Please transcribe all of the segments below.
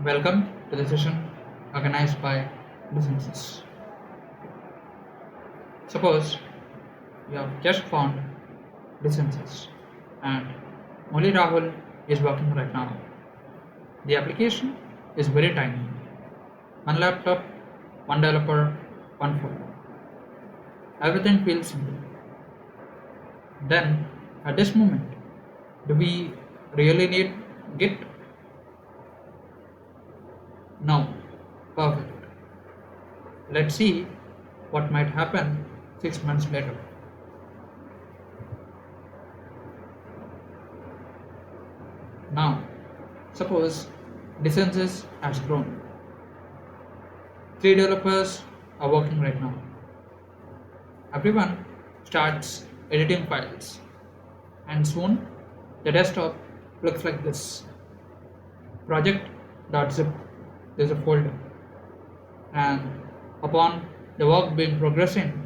Welcome to the session organized by Discensys. Suppose you have just found Discensys and only Rahul is working right now. The application is very tiny. One laptop, one developer, one folder. Everything feels simple. Then, at this moment, do we really need Git? No. Perfect. Let's see what might happen 6 months later. Now, suppose Discensys has grown. 3 developers are working right now. Everyone starts editing files, and soon the desktop looks like this. Project.zip, there's a folder, and upon the work being progressing,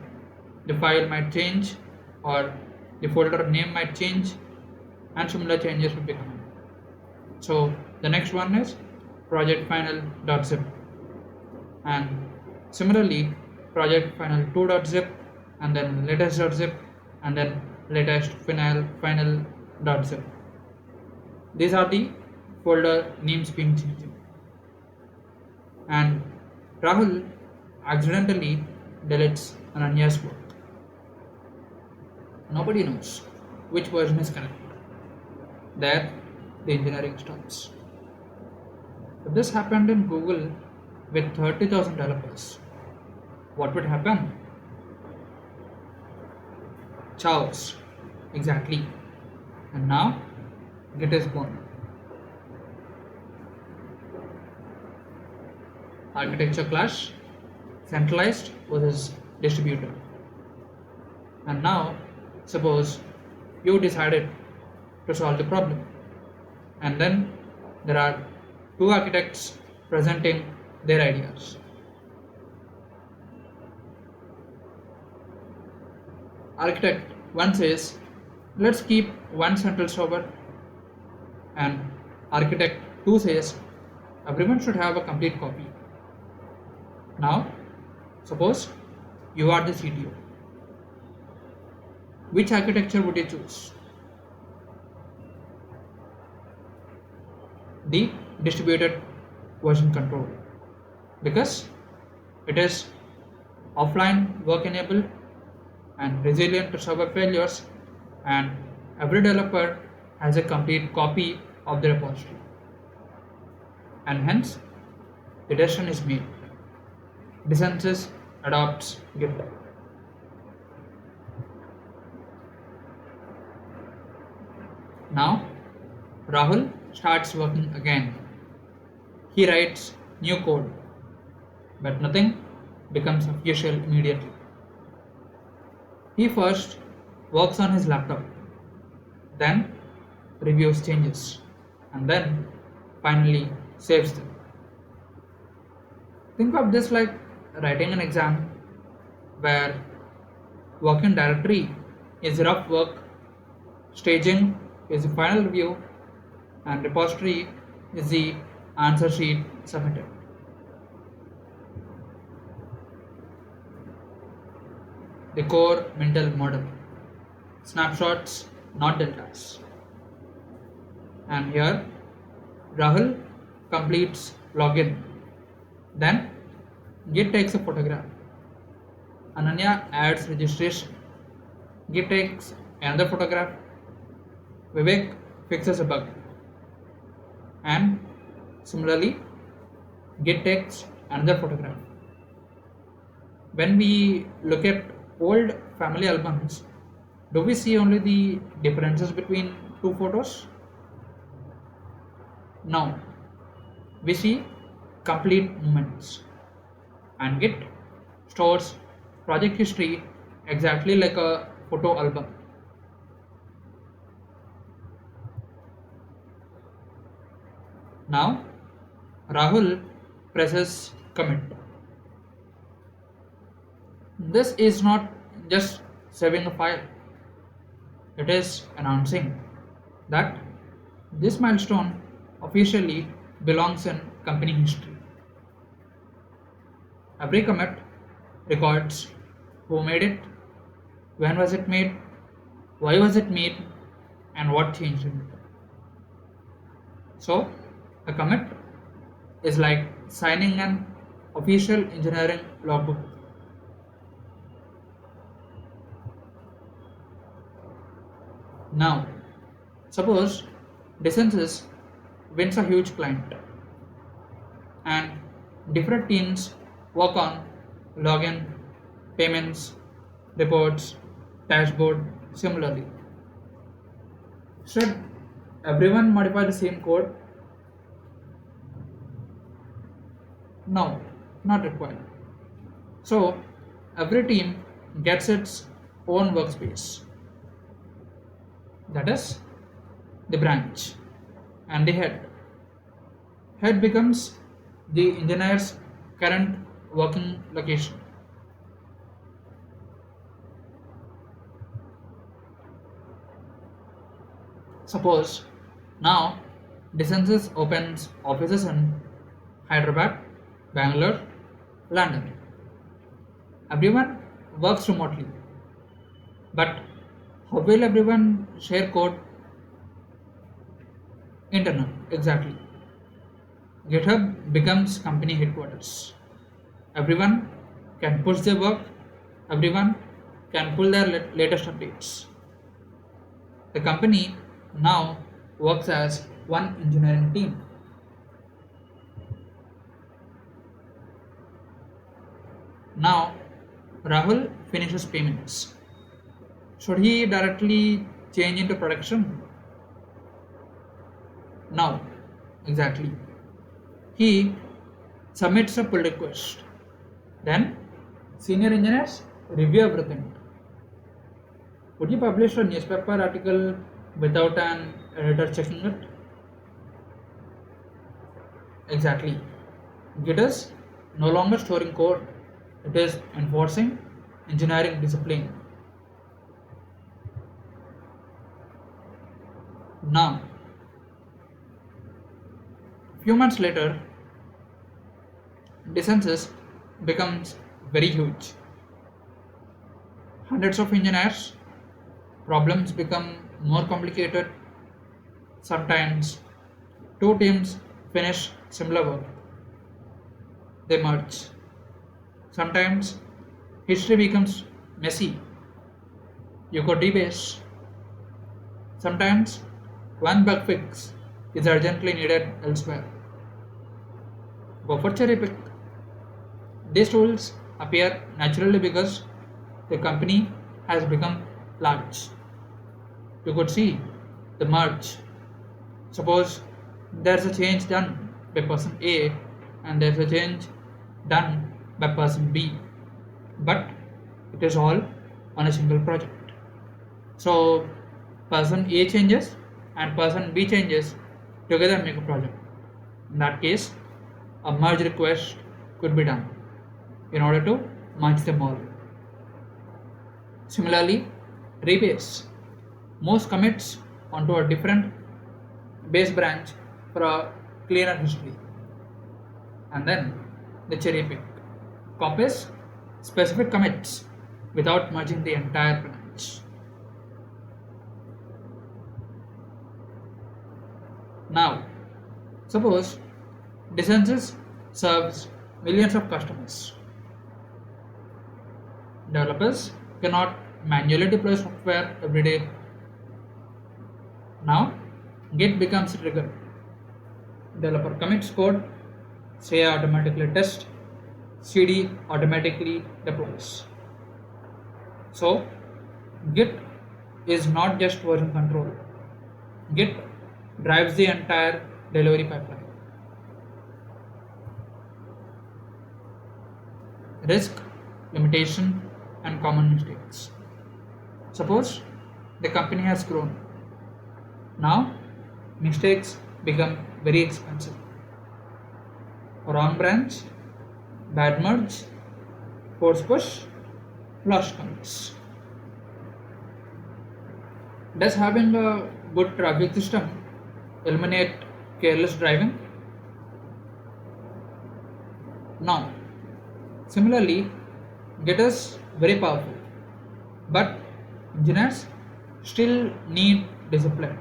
the file might change or the folder name might change, and similar changes will be coming. So the next one is project final.zip, and similarly project final2.zip, and then latest.zip, and then latest final.zip. These are the folder names being changed. And Rahul accidentally deletes Ananya's work. Nobody knows which version is correct. There, the engineering stops. If this happened in Google with 30,000 developers, what would happen? Chaos. Exactly. And now, Git is born. Architecture clash, centralized versus distributed. And now, suppose you decided to solve the problem, and then there are two architects presenting their ideas. Architect 1 says, let's keep one central server, and architect 2 says, everyone should have a complete copy. Now, suppose you are the CTO. Which architecture would you choose? The distributed version control, because it is offline work enabled and resilient to server failures, and every developer has a complete copy of the repository, and hence the decision is made. Discensys adopts Git. Now, Rahul starts working again. He writes new code, but nothing becomes official immediately. He first works on his laptop, then reviews changes, and then finally saves them. Think of this like writing an exam where working directory is rough work, staging is the final review, and repository is the answer sheet submitted. The core mental model, snapshots, not deltas. And here Rahul completes login. Then Git takes a photograph. Ananya adds registration. Git takes another photograph. Vivek fixes a bug. And similarly, Git takes another photograph. When we look at old family albums, do we see only the differences between two photos? No. We see complete moments. And Git stores project history exactly like a photo album. Now, Rahul presses commit. This is not just saving a file, it is announcing that this milestone officially belongs in company history. Every commit records who made it, when was it made, why was it made, and what changed in it. So, a commit is like signing an official engineering logbook. Now, suppose Discensys wins a huge client and different teams work on login, payments, reports, dashboard similarly. Should everyone modify the same code? No, not required. So every team gets its own workspace. That is the branch and the head. Head becomes the engineer's current working location. Suppose now Discensys opens offices in Hyderabad, Bangalore, London. Everyone works remotely, but how will everyone share code? Internal, exactly. GitHub becomes company headquarters. Everyone can push their work, everyone can pull their latest updates. The company now works as one engineering team. Now, Rahul finishes payments. Should he directly change into production? No, exactly. He submits a pull request. Then, senior engineers review everything. Would you publish a newspaper article without an editor checking it? Exactly. Git is no longer storing code, it is enforcing engineering discipline. Now, few months later, Discensys becomes very huge. Hundreds of engineers, problems become more complicated. Sometimes two teams finish similar work, they merge. Sometimes history becomes messy. You got rebase. Sometimes one bug fix is urgently needed elsewhere. Go for cherry pick. These tools appear naturally because the company has become large. You could see the merge. Suppose there's a change done by person A and there's a change done by person B, but it is all on a single project. So person A changes and person B changes together make a project. In that case, a merge request could be done in order to merge them all. Similarly, rebase moves commits onto a different base branch for a cleaner history. And then the cherry pick copies specific commits without merging the entire branch. Now, suppose Discensys serves millions of customers. Developers cannot manually deploy software every day. Now, Git becomes a trigger. Developer commits code, CI automatically tests, CD automatically deploys. So, Git is not just version control. Git drives the entire delivery pipeline. Risk, limitation, and common mistakes. Suppose the company has grown. Now, mistakes become very expensive. Wrong branch, bad merge, force push, lost commits. Does having a good traffic system eliminate careless driving? Now, similarly, Git is very powerful, but engineers still need discipline.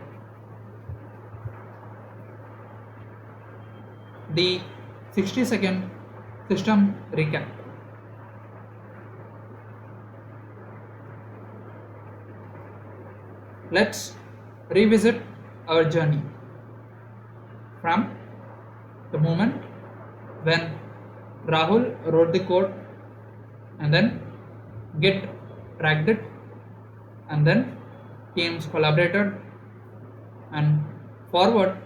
The 60-second system recap. Let's revisit our journey from the moment when Rahul wrote the code and then Git tracked it and then teams collaborated and forward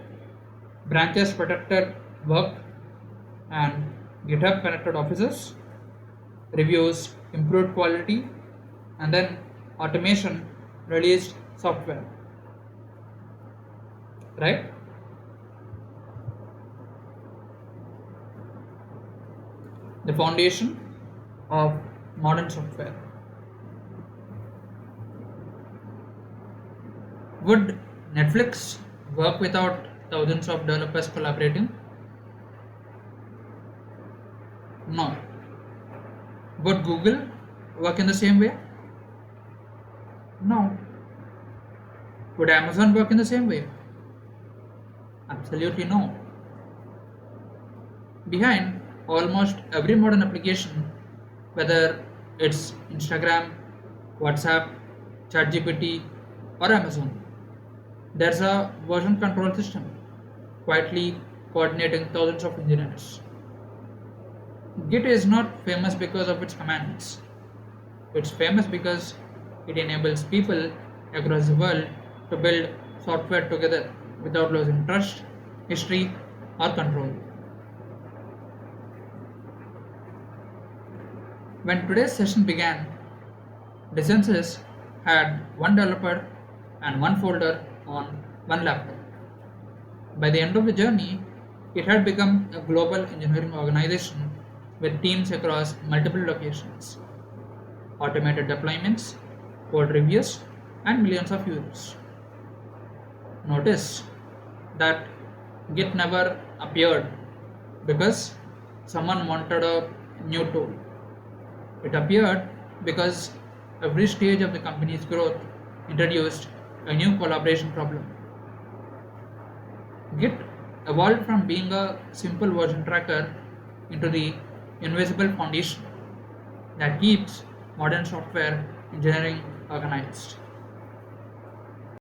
branches protected work and GitHub connected offices, reviews improved quality, and then automation released software. Right? The foundation of modern software. Would Netflix work without thousands of developers collaborating? No. Would Google work in the same way? No. Would Amazon work in the same way? Absolutely no. Behind almost every modern application, whether it's Instagram, WhatsApp, ChatGPT, or Amazon, there's a version control system quietly coordinating thousands of engineers. Git is not famous because of its commands. It's famous because it enables people across the world to build software together without losing trust, history, or control. When today's session began, Discensys had one developer and one folder on one laptop. By the end of the journey, it had become a global engineering organization with teams across multiple locations, automated deployments, code reviews, and millions of users. Notice that Git never appeared because someone wanted a new tool. It appeared because every stage of the company's growth introduced a new collaboration problem. Git evolved from being a simple version tracker into the invisible foundation that keeps modern software engineering organized.